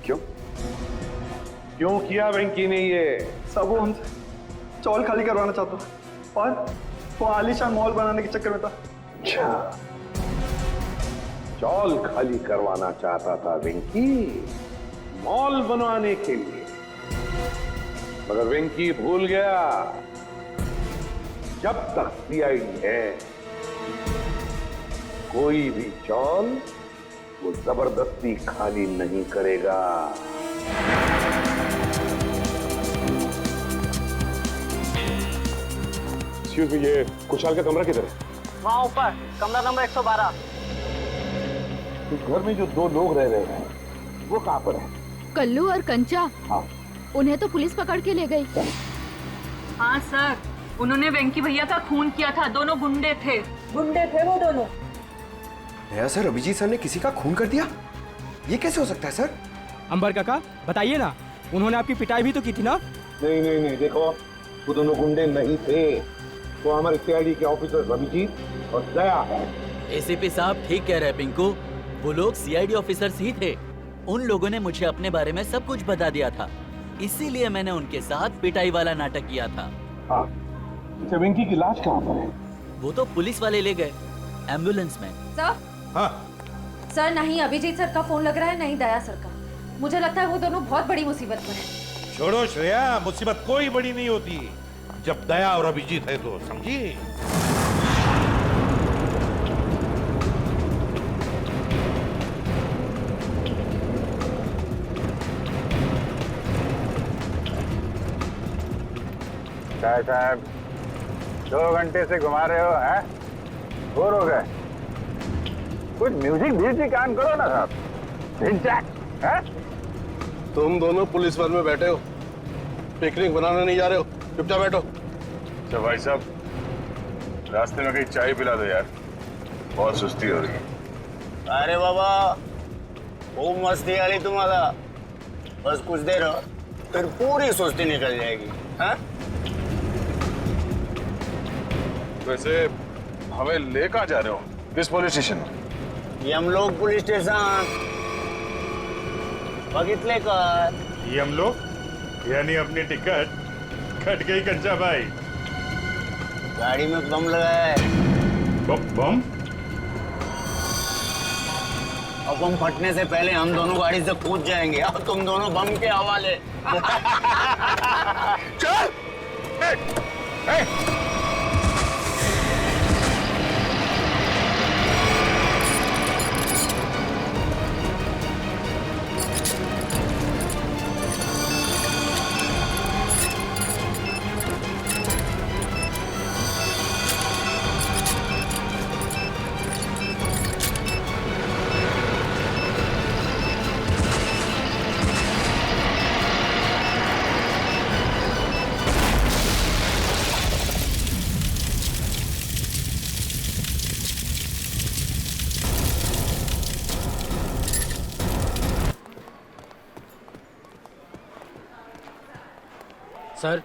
क्यों क्यों किया वेंकी ने ये? सब वो हमसे चौल खाली करवाना चाहता था और वो आलीशान मॉल बनाने के चक्कर में था। अच्छा, चौल खाली करवाना चाहता था वेंकी, मॉल बनवाने के लिए। मगर वेंकी भूल गया, जब तक सीआईडी है कोई भी चौल वो जबरदस्ती खाली नहीं करेगा। एक्सक्यूज मी, ये कुशाल का कमरा किधर है? वहाँ ऊपर, कमरा नंबर 112। उस घर में जो दो लोग रह रहे हैं वो कहाँ पर है? कल्लू और कंचा। हाँ, उन्हें तो पुलिस पकड़ के ले गई। हाँ सर, उन्होंने वेंकी भैया का खून किया था। दोनों गुंडे थे वो दोनों। नया सर, अभिजीत सर ने किसी का खून कर दिया? ये कैसे हो सकता है सर? अंबर काका बताइए ना, उन्होंने आपकी पिटाई भी तो की थी ना? नहीं, देखो वो दोनों गुंडे नहीं थे, वो हमारे सीआईडी के ऑफिसर अभिजीत और दया है। एसीपी साहब ठीक कह रहे हैं पिंकू, वो लोग सीआईडी ऑफिसर्स ही थे। उन लोगों ने मुझे अपने बारे में सब कुछ बता दिया था, इसीलिए मैंने उनके साथ पिटाई वाला नाटक किया था। हाँ, वेंकी की लाश कहाँ पर है? वो तो पुलिस वाले ले गए एम्बुलेंस में। सर? हाँ सर, नहीं अभिजीत सर का फोन लग रहा है, नहीं दया सर का। मुझे लगता है वो दोनों बहुत बड़ी मुसीबत में हैं। छोड़ो श्रेया, मुसीबत कोई बड़ी नहीं होती जब दया और अभिजीत है तो, समझी? साहब 2 घंटे से घुमा रहे हो, हैं? बोर हो गए? कुछ म्यूजिक भी कान करो ना साहब। हैं? तुम दोनों पुलिस वाले में बैठे हो, पिकनिक बनाने नहीं जा रहे हो, चुपचाप बैठो। अच्छा भाई साहब, रास्ते में कहीं चाय पिला दो यार, बहुत सुस्ती हो रही है। अरे बाबा, वो मस्ती वाली तुम्हारा, बस कुछ देर फिर पूरी सुस्ती निकल जाएगी। हाँ? वैसे हमें ले कहाँ जा रहे हो? किस पुलिस स्टेशन? यमलोक पुलिस स्टेशन। बघितले का? यमलोक यानी अपनी टिकट कट गई कंचा भाई। गाड़ी में बम लगा है। बम? और बम फटने से पहले हम दोनों गाड़ी से कूद जाएंगे और तुम दोनों बम के हवाले। चल! सर,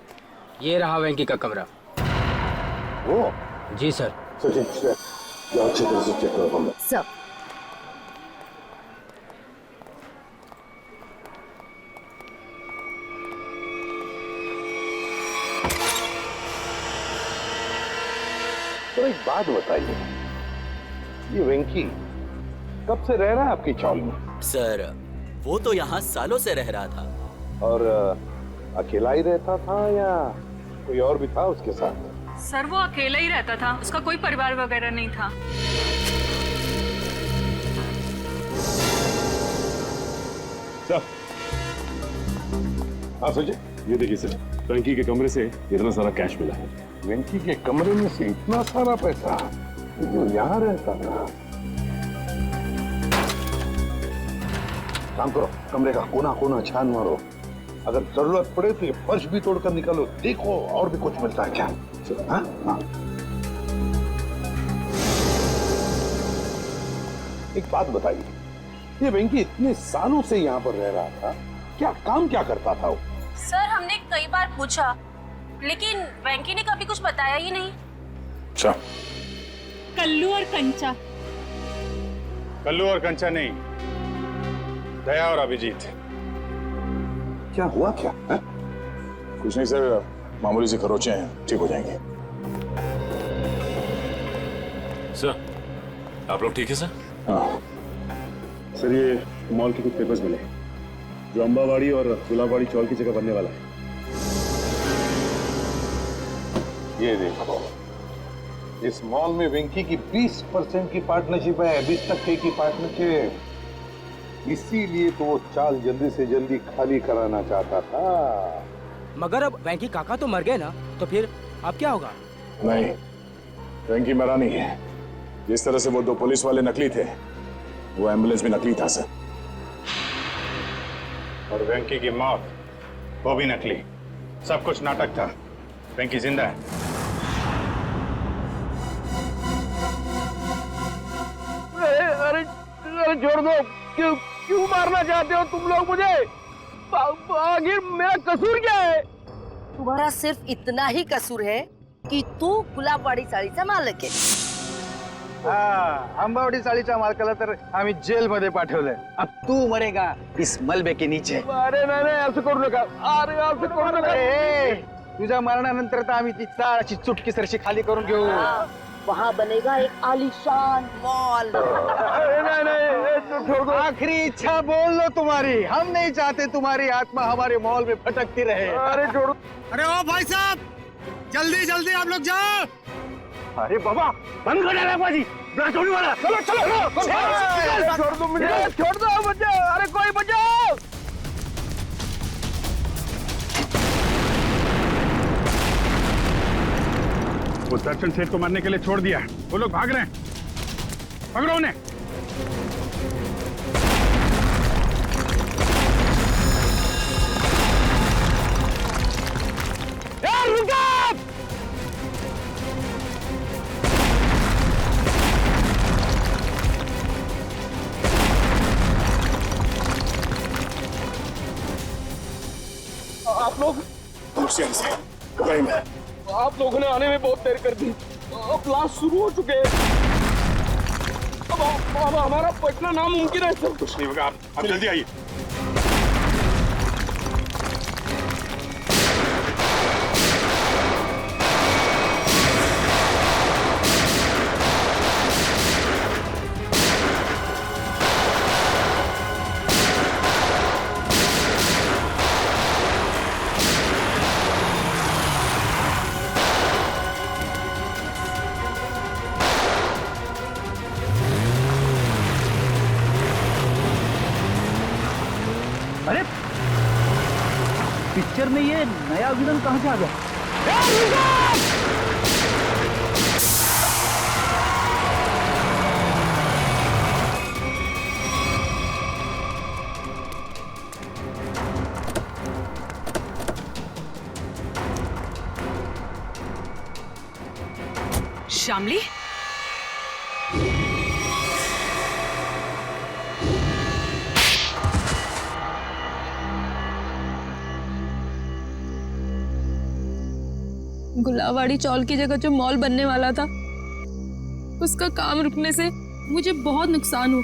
ये रहा वेंकी का कमरा। वो? जी सर। अच्छी तरह से चेक करो कमरा। सब तो एक बात बताइए, ये वेंकी कब से रह रहा है आपकी चौल में? सर वो तो यहाँ सालों से रह रहा था। और अकेला ही रहता था या कोई और भी था उसके साथ? सर वो अकेला ही रहता था, उसका कोई परिवार वगैरह नहीं था। सर, हाँ सोचिए, ये देखिए सर, वेंकी के कमरे से इतना सारा कैश मिला है। वेंकी के कमरे में से इतना सारा पैसा जो यहाँ रहता था? काम करो, कमरे का कोना कोना छान मारो, अगर जरूरत पड़े तो ये फर्श भी तोड़कर निकालो, देखो और भी कुछ मिलता है क्या। हाँ? हाँ। एक बात बताइए, ये वेंकी इतने सालों से यहाँ पर रह रहा था, क्या काम क्या करता था वो? सर हमने कई बार पूछा, लेकिन वेंकी ने कभी कुछ बताया ही नहीं। अच्छा, कल्लू और कंचा। कल्लू और कंचा नहीं, दया और अभिजीत। क्या हुआ क्या है? कुछ नहीं सर, मामूली से खरोचे हैं, ठीक हो जाएंगे। सर, आप लोग ठीक है सर? हाँ सर, ये मॉल के कुछ पेपर्स मिले जो अंबावाड़ी और गुलाबवाड़ी चौल की जगह बनने वाला है। ये देखो, इस मॉल में वेंकी की 20% की पार्टनरशिप है, 20% की पार्टनरशिप। इसीलिए तो वो चाल जल्दी से जल्दी खाली कराना चाहता था। मगर अब वेंकी काका तो मर गए ना, तो फिर अब क्या होगा? नहीं, वेंकी मरा नहीं है। जिस तरह से वो 2 पुलिस वाले नकली थे, वो एम्बुलेंस भी नकली था सर। और वेंकी की मौत वो भी नकली, सब कुछ नाटक था। वेंकी जिंदा है। अरे छोड़ दो, क्यों मारना चाहते हो तुम लोग मुझे? आखिर मेरा कसूर क्या है? तुम्हारा सिर्फ इतना ही कसूर है कि तू गुलाबवाडी चाळीचा मालक आहे। आंबावडी चाळीच्या मालकाला तर आम्ही जेल मध्ये पाठवलंय। अब तू मरेगा इस मलबे के नीचे। अरे नाही असं करू नका, अरे असं करू नका। तुझ्या मरणानंतर तर आम्ही ती चाळ अशी चुटकी सरशी खाली करून घेऊ। वहाँ बनेगा एक आलीशान मॉल। आखिरी इच्छा बोल लो तुम्हारी, हम नहीं चाहते तुम्हारी आत्मा हमारे मॉल में भटकती रहे। अरे छोड़ो। अरे ओ भाई साहब, जल्दी जल्दी आप लोग जाओ। अरे बाबा, बंद कर डाला बाजी, छोड़ने वाला। चलो छोड़ दो मुझे, छोड़ दो मुझे। अरे कोई बचाओ। वो दर्शन सेठ को मारने के लिए छोड़ दिया, वो लोग भाग रहे हैं, पकड़ो उन्हें। आप लोग आप लोगों ने आने में बहुत देर कर दी। अब क्लास शुरू हो चुके हैं। अब हमारा पटना नामुमकिन है सर। कुछ नहीं होगा, आप जल्दी आइए। अरे पिक्चर में ये नया विलन कहाँ से आ गया? श्यामली, गुलाबवाड़ी चौल की जगह जो मॉल बनने वाला था, उसका काम रुकने से मुझे बहुत नुकसान हुआ।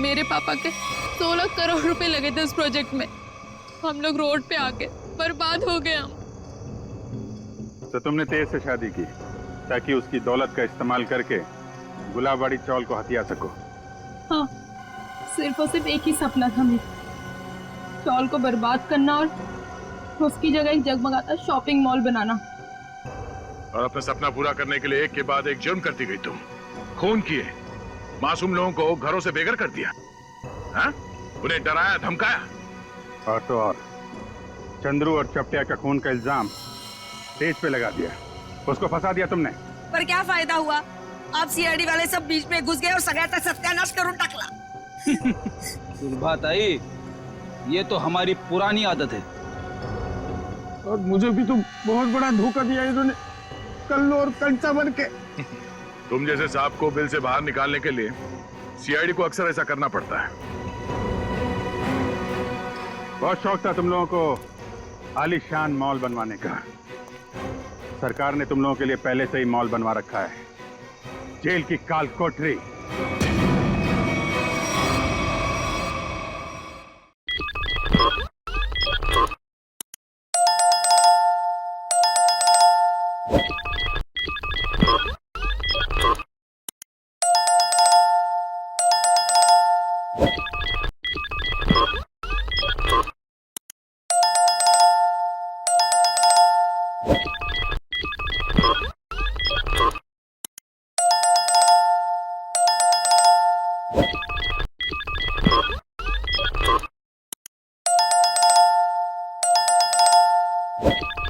मेरे पापा के 16 करोड़ रुपए लगे थे उस प्रोजेक्ट में। हम लोग रोड पे आके बर्बाद हो गए हम। तो तुमने तेज से शादी की ताकि उसकी दौलत का इस्तेमाल करके गुलाबवाड़ी चौल को हथिया सको। हाँ, सिर्फ और सिर्फ एक ही सपना था मेरा, चौल को बर्बाद करना और उसकी जगह एक जगमगाता शॉपिंग मॉल बनाना। और अपना सपना पूरा करने के लिए एक के बाद एक जुर्म करती गई तुम। खून किए, मासूम लोगों को घरों से बेघर कर दिया, हाँ? उन्हें डराया धमकाया। और तो और चंद्रू और चपटिया का खून का इल्जाम तेज पे लगा दिया, उसको फंसा दिया तुमने। पर क्या फायदा हुआ? आप सीआईडी वाले सब बीच में घुस गए और सगळ्याचा सत्यानाश करून टाकला। सुरभात आई, ये तो हमारी पुरानी आदत है। और मुझे भी तो बहुत बड़ा धोखा दिया इन्होंने, कल्लू और कंचा बन के। तुम जैसे सांप को बिल से बाहर निकालने के लिए सीआईडी को अक्सर ऐसा करना पड़ता है। बहुत शौक था तुम लोगों को आलीशान मॉल बनवाने का। सरकार ने तुम लोगों के लिए पहले से ही मॉल बनवा रखा है, जेल की काल कोठरी। you